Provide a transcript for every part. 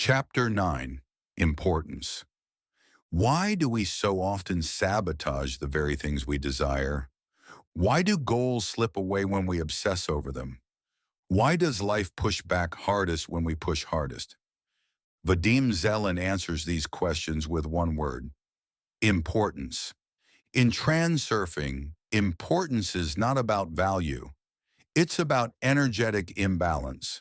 Chapter 9, Importance. Why do we so often sabotage the very things we desire? Why do goals slip away when we obsess over them? Why does life push back hardest when we push hardest? Vadim Zeland answers these questions with one word: importance. In transurfing, importance is not about value. It's about energetic imbalance.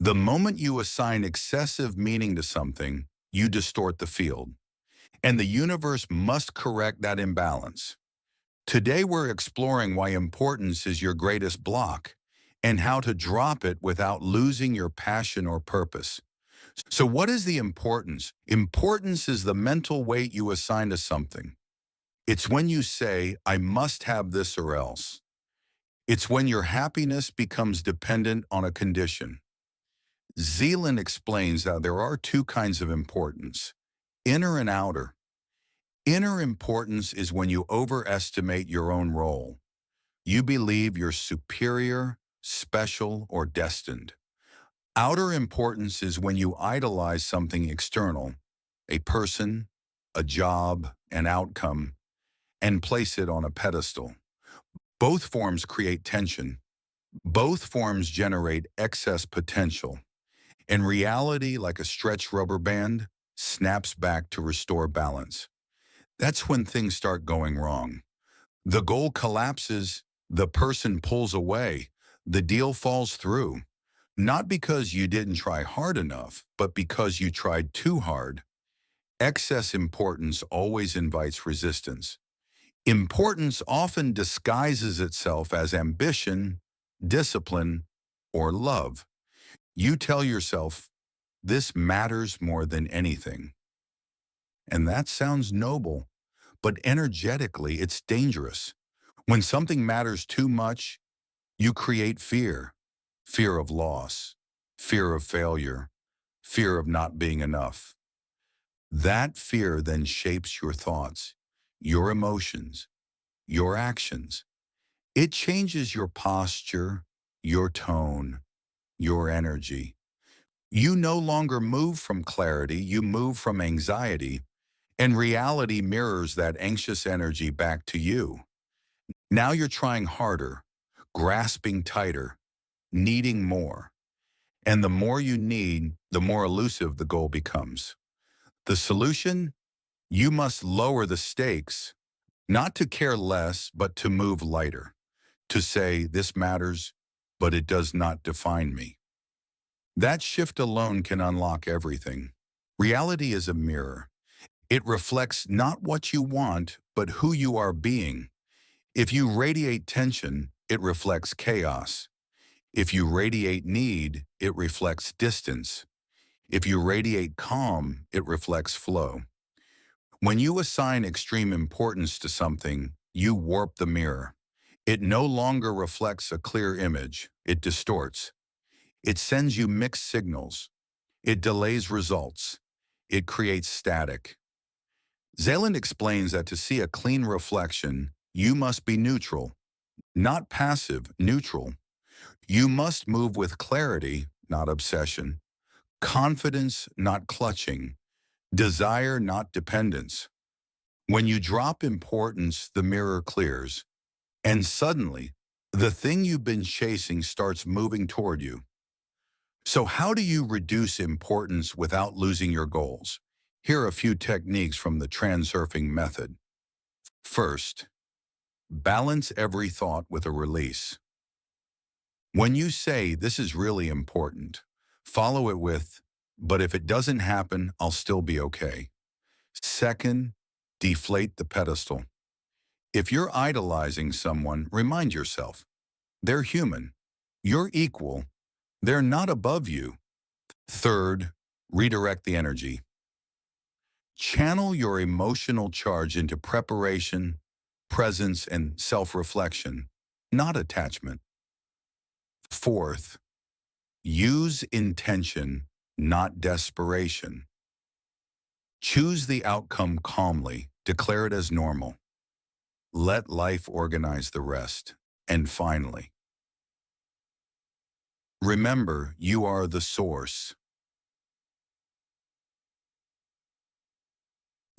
The moment you assign excessive meaning to something, you distort the field. And the universe must correct that imbalance. Today we're exploring why importance is your greatest block and how to drop it without losing your passion or purpose. So what is the importance? Importance is the mental weight you assign to something. It's when you say, I must have this or else. It's when your happiness becomes dependent on a condition. Zeland explains that there are two kinds of importance: inner and outer. Inner importance is when you overestimate your own role. You believe you're superior, special, or destined. Outer importance is when you idolize something external, a person, a job, an outcome, and place it on a pedestal. Both forms create tension. Both forms generate excess potential. And reality, like a stretched rubber band, snaps back to restore balance. That's when things start going wrong. The goal collapses, the person pulls away, the deal falls through. Not because you didn't try hard enough, but because you tried too hard. Excess importance always invites resistance. Importance often disguises itself as ambition, discipline, or love. You tell yourself, this matters more than anything. And that sounds noble, but energetically it's dangerous. When something matters too much, you create fear. Fear of loss, fear of failure, fear of not being enough. That fear then shapes your thoughts, your emotions, your actions. It changes your posture, your tone, your energy. You no longer move from clarity, you move from anxiety, and reality mirrors that anxious energy back to you. Now you're trying harder, grasping tighter, needing more. And the more you need, the more elusive the goal becomes. The solution? You must lower the stakes, not to care less, but to move lighter. To say, this matters, but it does not define me. That shift alone can unlock everything. Reality is a mirror. It reflects not what you want, but who you are being. If you radiate tension, it reflects chaos. If you radiate need, it reflects distance. If you radiate calm, it reflects flow. When you assign extreme importance to something, you warp the mirror. It no longer reflects a clear image. It distorts. It sends you mixed signals. It delays results. It creates static. Zeland explains that to see a clean reflection, you must be neutral, not passive, neutral. You must move with clarity, not obsession, confidence, not clutching, desire, not dependence. When you drop importance, the mirror clears, and suddenly, the thing you've been chasing starts moving toward you. So how do you reduce importance without losing your goals? Here are a few techniques from the transurfing method. First, balance every thought with a release. When you say, this is really important, follow it with, but if it doesn't happen, I'll still be okay. Second, deflate the pedestal. If you're idolizing someone, remind yourself, they're human. You're equal. They're not above you. Third, redirect the energy. Channel your emotional charge into preparation, presence, and self-reflection, not attachment. Fourth, use intention, not desperation. Choose the outcome calmly, declare it as normal. Let life organize the rest. And finally, remember you are the source.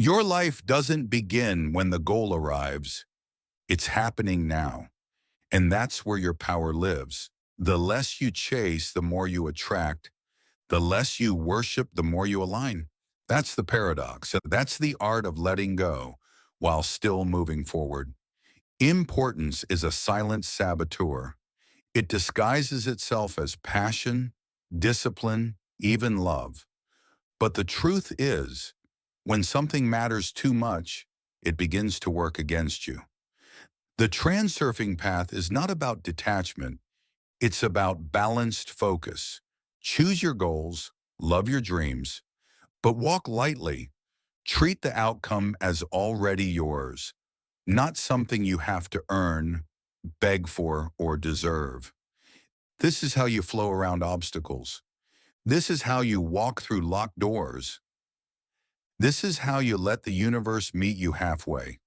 Your life doesn't begin when the goal arrives. It's happening now. And that's where your power lives. The less you chase, the more you attract. The less you worship, the more you align. That's the paradox. That's the art of letting go while still moving forward. Importance is a silent saboteur. It disguises itself as passion, discipline, even love. But the truth is, when something matters too much, it begins to work against you. The transurfing path is not about detachment, it's about balanced focus. Choose your goals, love your dreams, but walk lightly. Treat the outcome as already yours, not something you have to earn, beg for, or deserve. This is how you flow around obstacles. This is how you walk through locked doors. This is how you let the universe meet you halfway.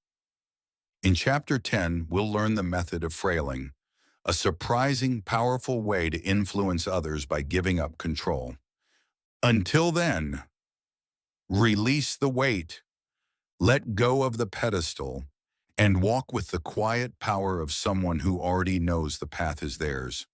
In Chapter 10, we'll learn the method of frailing, a surprising, powerful way to influence others by giving up control. Until then, release the weight, let go of the pedestal, and walk with the quiet power of someone who already knows the path is theirs.